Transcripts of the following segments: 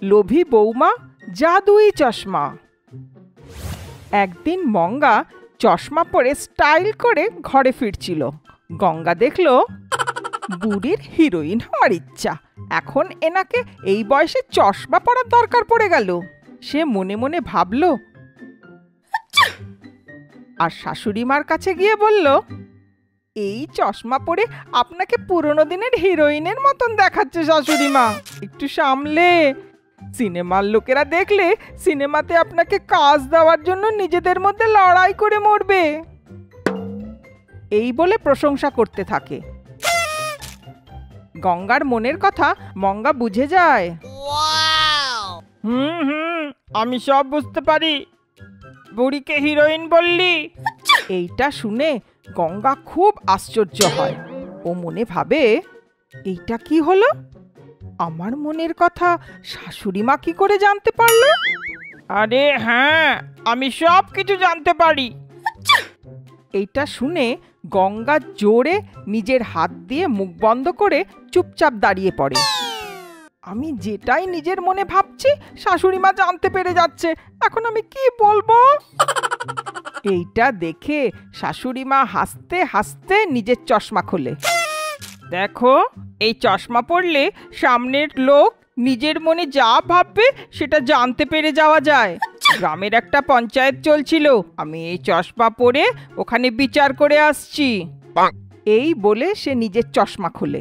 লোভী বৌমা জাদুই চশমা। একদিন মঙ্গা চশমা পরে স্টাইল করে ঘরে ফিরছিল। গঙ্গা দেখল বুড়ির হিরোইন হওয়ার ইচ্ছা, এখন এনাকে এই বয়সে চশমা পরার দরকার পড়ে গেল। সে মনে মনে ভাবল আর শাশুড়ি মার কাছে গিয়ে বলল, এই চশমা পরে আপনাকে পুরনো দিনের হিরোইনের মতন দেখাচ্ছে শাশুড়ি মা, একটু সামলে। সিনেমার লোকেরা দেখলে সিনেমাতে আপনাকে কাজ দেওয়ার জন্য নিজেদের মধ্যে লড়াই করে মরবে। এই বলে প্রশংসা করতে থাকে। গঙ্গার মনের কথা মঙ্গা বুঝে যায়। আমি সব বুঝতে পারি, বুড়িকে হিরোইন বললি। এইটা শুনে গঙ্গা খুব আশ্চর্য হয়। ও মনে ভাবে, এইটা কি হলো? আমার মনের কথা শাশুড়ি মা কি করে জানতে পারলো? আরে হ্যাঁ, আমি সব কিছু জানতে পারি। এইটা শুনে গঙ্গা জোরে নিজের হাত দিয়ে মুখ বন্ধ করে চুপচাপ দাঁড়িয়ে পড়ে। আমি যেটাই নিজের মনে ভাবছি শাশুড়ি মা জানতে পেরে যাচ্ছে, এখন আমি কি বলবো? এইটা দেখে শাশুড়ি মা হাসতে হাসতে নিজের চশমা খোলে। দেখো, এই চশমা পরলে সামনের লোক নিজের মনে যা ভাববে সেটা জানতে পেরে যাওয়া যায়। গ্রামের একটা পঞ্চায়েত চলছিল, আমি এই চশমা পরে ওখানে বিচার করে আসছি। এই বলে সে নিজের চশমা খোলে।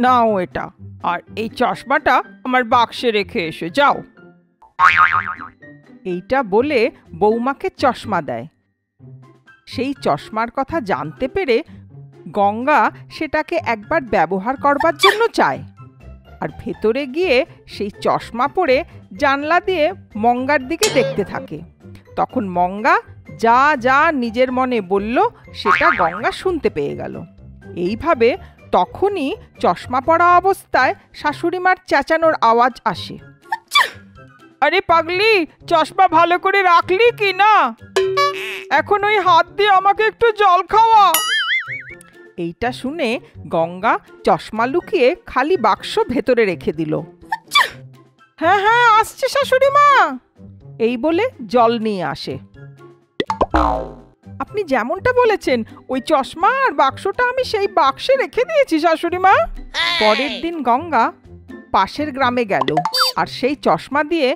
নাও এটা, আর এই চশমাটা আমার বাক্সে রেখে এসো, যাও। এইটা বলে বৌমাকে চশমা দেয়। সেই চশমার কথা জানতে পেরে গঙ্গা সেটাকে একবার ব্যবহার করবার জন্য চায়, আর ভেতরে গিয়ে সেই চশমা পরে জানলা দিয়ে মঙ্গার দিকে দেখতে থাকে। তখন মঙ্গা যা যা নিজের মনে বলল সেটা গঙ্গা শুনতে পেয়ে গেল। এইভাবে তখনই চশমা পরা অবস্থায় শাশুড়িমার চেঁচানোর আওয়াজ আসে, আরে পাগলি, চশমা ভালো করে রাখলি কি না? এখন ওই হাত দিয়ে আমাকে একটু জল খাওয়া। এইটা শুনে গঙ্গা চশমা লুকিয়ে খালি বাক্স ভেতরে রেখে দিল। হ্যাঁ হ্যাঁ, আসছে শাশুড়ি মা, এই বলে জল নিয়ে আসে। আপনি যেমনটা বলেছেন ওই চশমা আর বাক্সটা আমি সেই বাক্সে রেখে দিয়েছি শাশুড়ি মা। পরের দিন গঙ্গা পাশের গ্রামে গেল আর সেই চশমা দিয়ে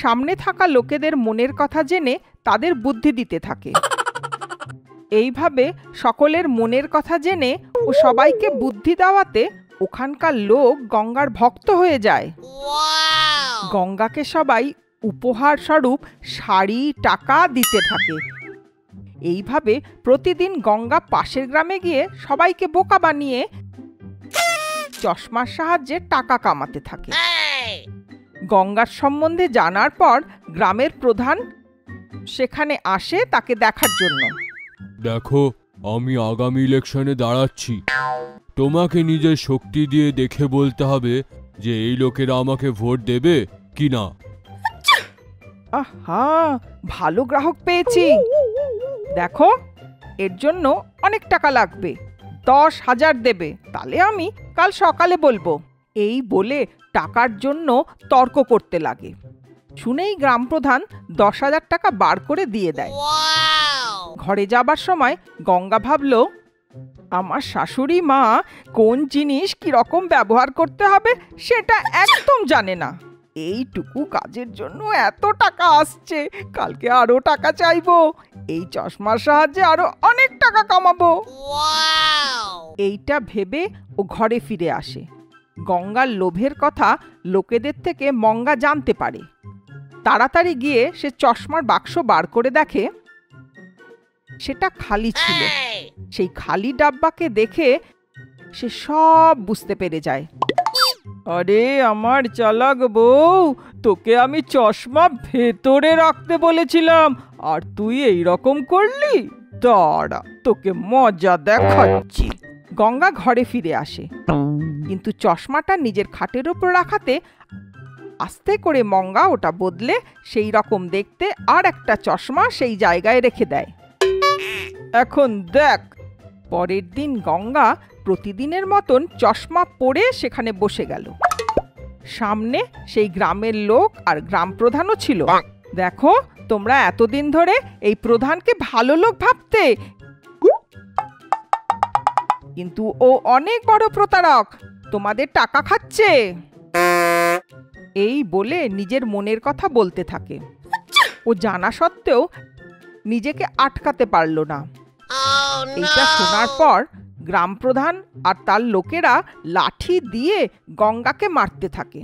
সামনে থাকা লোকেদের মনের কথা জেনে তাদের বুদ্ধি দিতে থাকে। এইভাবে সকলের মনের কথা জেনে ও সবাইকে বুদ্ধি দেওয়াতে ওখানকার লোক গঙ্গার ভক্ত হয়ে যায়। গঙ্গাকে সবাই উপহার স্বরূপ শাড়ি, টাকা দিতে থাকে। এইভাবে প্রতিদিন গঙ্গা পাশের গ্রামে গিয়ে সবাইকে বোকা বানিয়ে চশমার সাহায্যে টাকা কামাতে থাকে। গঙ্গার সম্বন্ধে জানার পর গ্রামের প্রধান সেখানে আসে তাকে দেখার জন্য। দেখো, আমি আগামী ইলেকশনে দাঁড়াচ্ছি, তোমাকে নিজের শক্তি দিয়ে দেখে বলতে হবে যে এই লোকেরা আমাকে ভোট দেবে কি না। আহা, ভালো গ্রাহক পেয়েছি। দেখো, এর জন্য অনেক টাকা লাগবে, 10,000 দেবে, তাহলে আমি কাল সকালে বলবো। এই বলে টাকার জন্য তর্ক করতে লাগে। শুনেই গ্রাম প্রধান 10,000 টাকা বার করে দিয়ে দেয়। ঘরে যাবার সময় গঙ্গা ভাবল, আমার শাশুড়ি মা কোন জিনিস কিরকম ব্যবহার করতে হবে সেটা একদম জানে না। এইটুকু কাজের জন্য এত টাকা আসছে, কালকে আরো টাকা চাইবো, এই চশমার সাহায্যে আরো অনেক টাকা কামাবো। এইটা ভেবে ও ঘরে ফিরে আসে। গঙ্গার লোভের কথা লোকেদের থেকে মঙ্গা জানতে পারে। তাড়াতাড়ি গিয়ে সে চশমার বাক্স বার করে দেখে সেটা খালি ছিল। সেই খালি ডাব্বাকে দেখে সে সব বুঝতে পেরে যায়। আরে আমার চালাক বউ, তোকে আমি চশমা ভেতরে রাখতে বলেছিলাম আর তুই এই রকম করলি, দাঁড়া তোকে মজা দেখাচ্ছি। গঙ্গা ঘরে ফিরে আসে, কিন্তু চশমাটা নিজের খাটের উপর রাখাতে আস্তে করে মঙ্গা ওটা বদলে সেই রকম দেখতে আর একটা চশমা সেই জায়গায় রেখে দেয়। এখন দেখ। পরের দিন গঙ্গা প্রতিদিনের মতন চশমা পরে সেখানে বসে গেল। সামনে সেই গ্রামের লোক আর গ্রাম প্রধানও ছিল। দেখো, তোমরা এতদিন ধরে এই প্রধানকে ভালো লোক ভাবতে, কিন্তু ও অনেক বড় প্রতারক, তোমাদের টাকা খাচ্ছে। এই বলে নিজের মনের কথা বলতে থাকে। ও জানা সত্ত্বেও নিজেকে আটকাতে পারল না। এইটা শোনার পর গ্রাম প্রধান আর তার লোকেরা লাঠি দিয়ে গঙ্গাকে মারতে থাকে।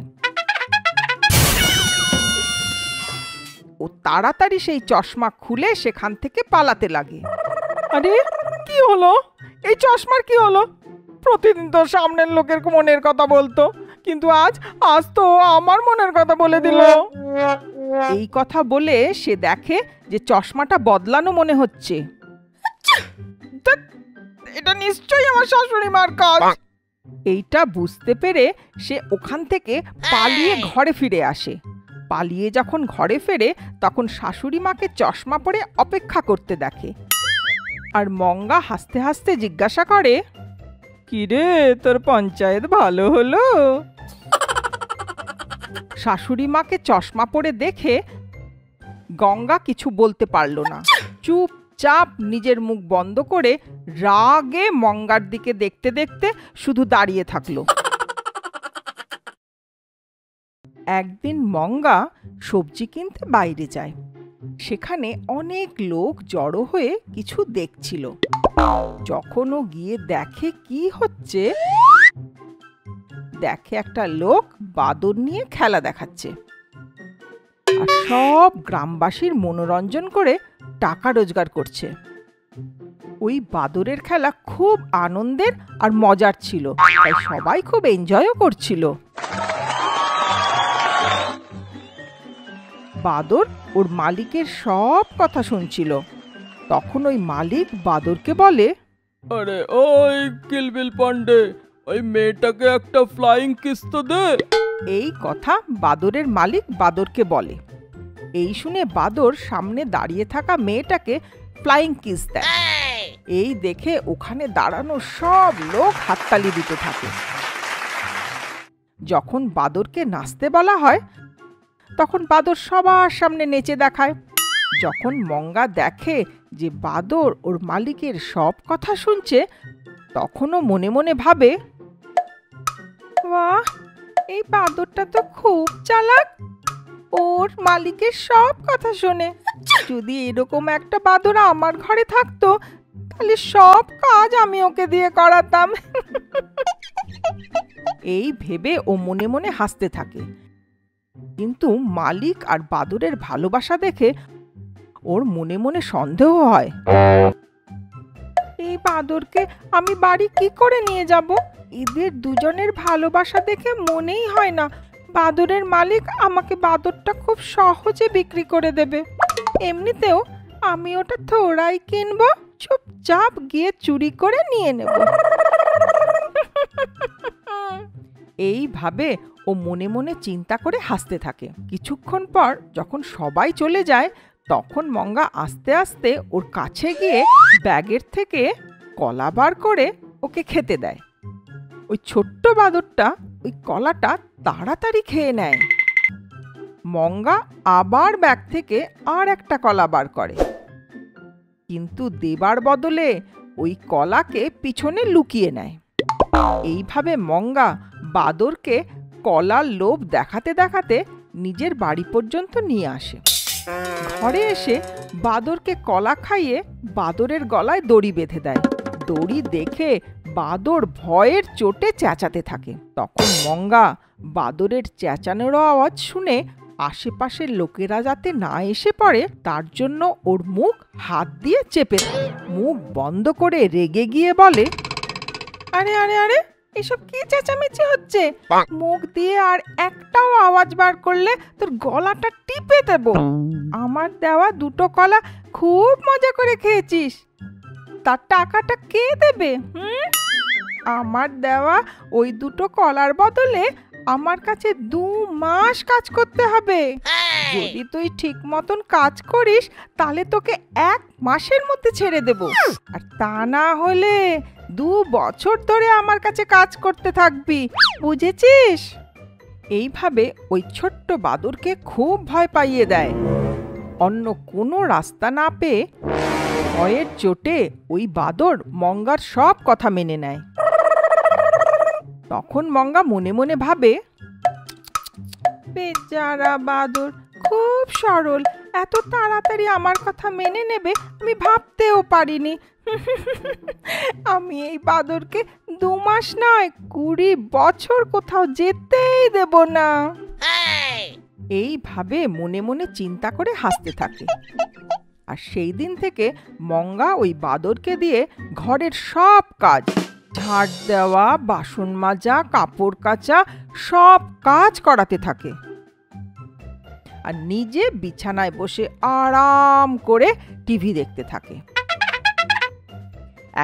ও তাড়াতাড়ি সেই চশমা খুলে সেখান থেকে পালাতে লাগে। আরে কি হলো? এই চশমার কি হলো? প্রতিদিন তো সামনের লোকের মনের কথা বলতো, কিন্তু আজ তো আমার মনের কথা বলে দিল। এই কথা বলে সে দেখে যে চশমাটা বদলানো মনে হচ্ছে। এটা নিশ্চয়ই আমার শাশুড়ি মার কাজ। এইটা বুঝতে পেরে সে ওখান থেকে পালিয়ে ঘরে ফিরে আসে। পালিয়ে যখন ঘরে ফেরে তখন শাশুড়ি মাকে চশমা পরে অপেক্ষা করতে দেখে। আর মঙ্গা হাসতে হাসতে জিজ্ঞাসা করে, কিরে, তোর পঞ্চায়েত ভালো হলো? শাশুড়ি মাকে চশমা পরে দেখে গঙ্গা কিছু বলতে পারল না। চুপচাপ নিজের মুখ বন্ধ করে রাগে মঙ্গার দিকে দেখতে দেখতে শুধু দাঁড়িয়ে থাকলো। একদিন মঙ্গা সবজি কিনতে বাইরে যায়। সেখানে অনেক লোক জড়ো হয়ে কিছু দেখছিল। যখন ও গিয়ে দেখে কি হচ্ছে, দেখে একটা লোক বাদর নিয়ে খেলা দেখাচ্ছে আর সব গ্রামবাসীর মনোরঞ্জন করে টাকা রোজগার করছে। ওই বাদরের খেলা খুব আনন্দের আর মজার ছিল, তাই সবাই খুব এনজয়ও করছিল। বাদর ওর মালিকের সব কথা শুনছিল। তখন ওই মালিক বাদরকে বলে, আরে ওই কিলবিল পান্ডে, ওই মেয়েটাকে একটা ফ্লাইং কিস তো দে। এই কথা বাদরের মালিক বাদরকে বলে। এই শুনে বাদর সামনে দাঁড়িয়ে থাকা মেয়েটাকে ফ্লাইং কিস দেয়। এই দেখে ওখানে দাঁড়ানো সব লোক হাততালি দিতে থাকে। যখন বাদরকে নাচতে বলা হয় তখন বাদর সবার সামনে নেচে দেখায়। যখন মঙ্গা দেখে যে বাদর ওর মালিকের সব কথা শুনছে, তখনও মনে মনে ভাবে, বাহ, এই বাদরটা তো খুব চালাক, ওর মালিকের সব কথা শোনে। যদি এরকম একটা বাদর আমার ঘরে থাকতো তাহলে সব কাজ আমি ওকে দিয়ে করাতাম। এই ভেবে ও মনে মনে হাসতে থাকে। কিন্তু মালিক আর বাদরের ভালোবাসা দেখে ওর মনে মনে সন্দেহ হয়। এই বাদরকে আমি বাড়ি কি করে নিয়ে যাব? এদের দুজনের ভালোবাসা দেখে মনেই হয় না বাদরের মালিক আমাকে বাদরটা খুব সহজে বিক্রি করে দেবে। এমনিতেও আমি ওটা থোড়াই কিনবো, চুপচাপ গিয়ে চুরি করে নিয়ে নেব। এইভাবে ও মনে মনে চিন্তা করে হাসতে থাকে। কিছুক্ষণ পর যখন সবাই চলে যায়, তখন মঙ্গা আস্তে আস্তে ওর কাছে গিয়ে ব্যাগের থেকে কলা বার করে ওকে খেতে দেয়। ওই ছোট্ট বাদরটা ওই কলাটা তাড়াতাড়ি খেয়ে নেয়। মঙ্গা আবার ব্যাগ থেকে আর একটা কলা বার করে, কিন্তু দেবার বদলে ওই কলাকে পিছনে লুকিয়ে নেয়। এইভাবে মঙ্গা বাদরকে কলার লোভ দেখাতে দেখাতে নিজের বাড়ি পর্যন্ত নিয়ে আসে। ঘরে এসে বাদরকে কলা খাইয়ে বাদরের গলায় দড়ি বেঁধে দেয়। দড়ি দেখে বাদর ভয়ের চোটে চেঁচাতে থাকে। তখন মঙ্গা বাদরের চেঁচানোর আওয়াজ শুনে আশেপাশের লোকেরা যাতে না এসে পড়ে তার জন্য ওর মুখ হাত দিয়ে চেপে ধরে। মুখ বন্ধ করে রেগে গিয়ে বলে, আরে আরে আরে, এসব কি চেঁচামেচি হচ্ছে? মুখ দিয়ে আর একটাও আওয়াজ বার করলে তোর গলাটা টিপে দেব। আমার দেওয়া দুটো কলা খুব মজা করে খেয়েছিস, তার টাকাটা কে দেবে? আমার দেওয়া ওই দুটো কলার বদলে আমার কাছে 2 মাস কাজ করতে হবে। যদি তুই ঠিক মতন কাজ করিস তাহলে তোকে 1 মাসের মধ্যে ছেড়ে দেব, আর তা না হলে 2 বছর ধরে আমার কাছে কাজ করতে থাকবি, বুঝেছিস? এইভাবে ওই ছোট্ট বাদুরকে খুব ভয় পাইয়ে দেয়। অন্য কোনো রাস্তা না পেয়ে ভয়ের চোটে ওই বাদর মঙ্গার সব কথা মেনে নেয়। তখন মঙ্গা মনে মনে ভাবে, বেচারা বাদর খুব সরল, এত তাড়াতাড়ি আমার কথা মেনে নেবে আমি ভাবতেও পারিনি। আমি এই বাদরকে 2 মাস নয় 20 বছর কোথাও যেতেই দেব না। এইভাবে মনে মনে চিন্তা করে হাসতে থাকে। আর সেই দিন থেকে মঙ্গা ওই বাদরকে দিয়ে ঘরের সব কাজ, ঝাড় দেওয়া, বাসন মাজা, কাপড় কাচা, সব কাজ করাতে থাকে। আর নিজে বিছানায় বসে আরাম করে টিভি দেখতে থাকে।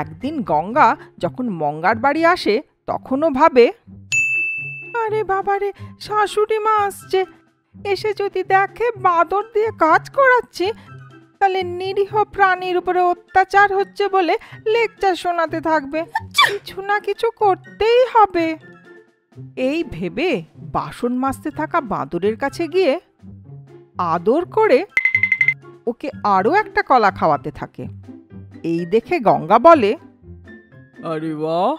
একদিন গঙ্গা যখন মঙ্গার বাড়ি আসে তখনও ভাবে, আরে বাবারে, শাশুড়ি মা আসছে, এসে যদি দেখে বাদর দিয়ে কাজ করাচ্ছি তাহলে নিরীহ প্রাণীর উপরে অত্যাচার হচ্ছে বলে লেকচার শোনাতে থাকবে। কিছু না কিছু করতেই হবে। এই ভেবে বাসন মাজতে থাকা বাদরের কাছে গিয়ে আদর করে ওকে আরো একটা কলা খাওয়াতে থাকে। এই দেখে গঙ্গা বলে, আরে বাহ,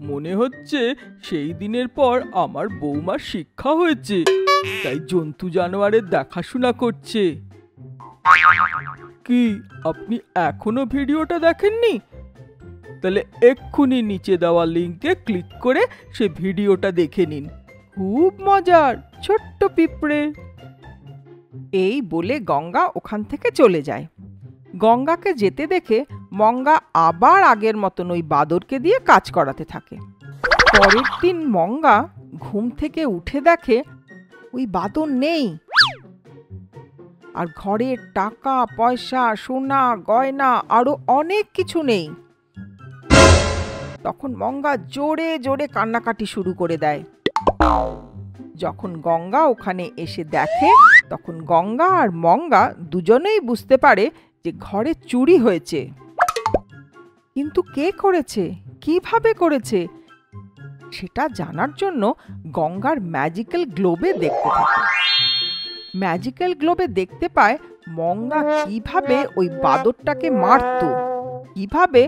মনে হচ্ছে সেই দিনের পর আমার বৌমার শিক্ষা হয়েছে, তাই জন্তু জানোয়ারের দেখাশোনা করছে। কি আপনি এখনো ভিডিওটা দেখেননি? তাহলে এক্ষুনি নিচে দেওয়া লিঙ্কে ক্লিক করে সে ভিডিওটা দেখে নিন। খুব মজার, ছোট্ট পিঁপড়ে। এই বলে গঙ্গা ওখান থেকে চলে যায়। গঙ্গাকে যেতে দেখে মঙ্গা আবার আগের মতন ওই বাদরকে দিয়ে কাজ করাতে থাকে। পরের দিন মঙ্গা ঘুম থেকে উঠে দেখে ওই বাদর নেই। আর ঘরে টাকা পয়সা, সোনা গয়না আরো অনেক কিছু নেই। তখন মঙ্গা জোরে জোরে কান্নাকাটি শুরু করে দেয়। যখন গঙ্গা ওখানে এসে দেখে তখন গঙ্গা আর মঙ্গা দুজনেই বুঝতে পারে যে ঘরে চুরি হয়েছে। কিন্তু কে করেছে, কিভাবে করেছে সেটা জানার জন্য গঙ্গার ম্যাজিক্যাল গ্লোবে দেখতে থাকে। ম্যাজিক্যাল গ্লোবে দেখতে পায় মঙ্গা কিভাবে ওই বাদরটাকে মারত, কিভাবে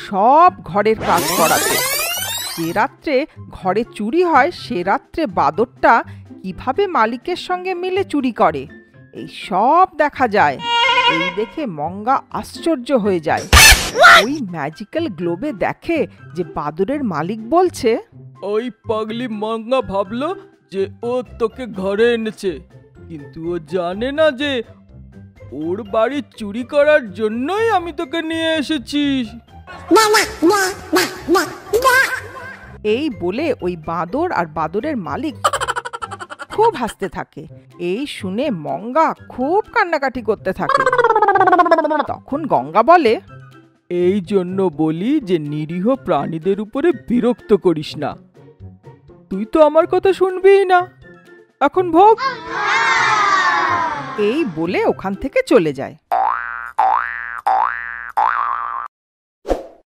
সব ঘরের কাজ করাতো। যে রাত্রে ঘরে চুরি হয় সে রাত্রে বাদরটা কিভাবে মালিকের সঙ্গে মিলে চুরি করে এই সব দেখা যায়। এই দেখে মঙ্গা আশ্চর্য হয়ে যায়। ওই ম্যাজিক্যাল গ্লোবে দেখে যে বাদরের মালিক বলছে, ওই পাগলি মঙ্গা ভাবলো যে ও তোকে ঘরে এনেছে, কিন্তু ও জানে না যে ওর বাড়ি চুরি করার জন্যই আমি তোকে নিয়ে এসেছি। এই বলে ওই বাদর আর বাদরের মালিক খুব হাসতে থাকে। এই শুনে মঙ্গা খুব কান্নাকাটি করতে থাকে। তখন গঙ্গা বলে, এই জন্য বলি যে নিরীহ প্রাণীদের উপরে বিরক্ত করিস না। তুই তো আমার কথা শুনবিই না, এখন ভোগ। এই বলে ওখান থেকে চলে যায়।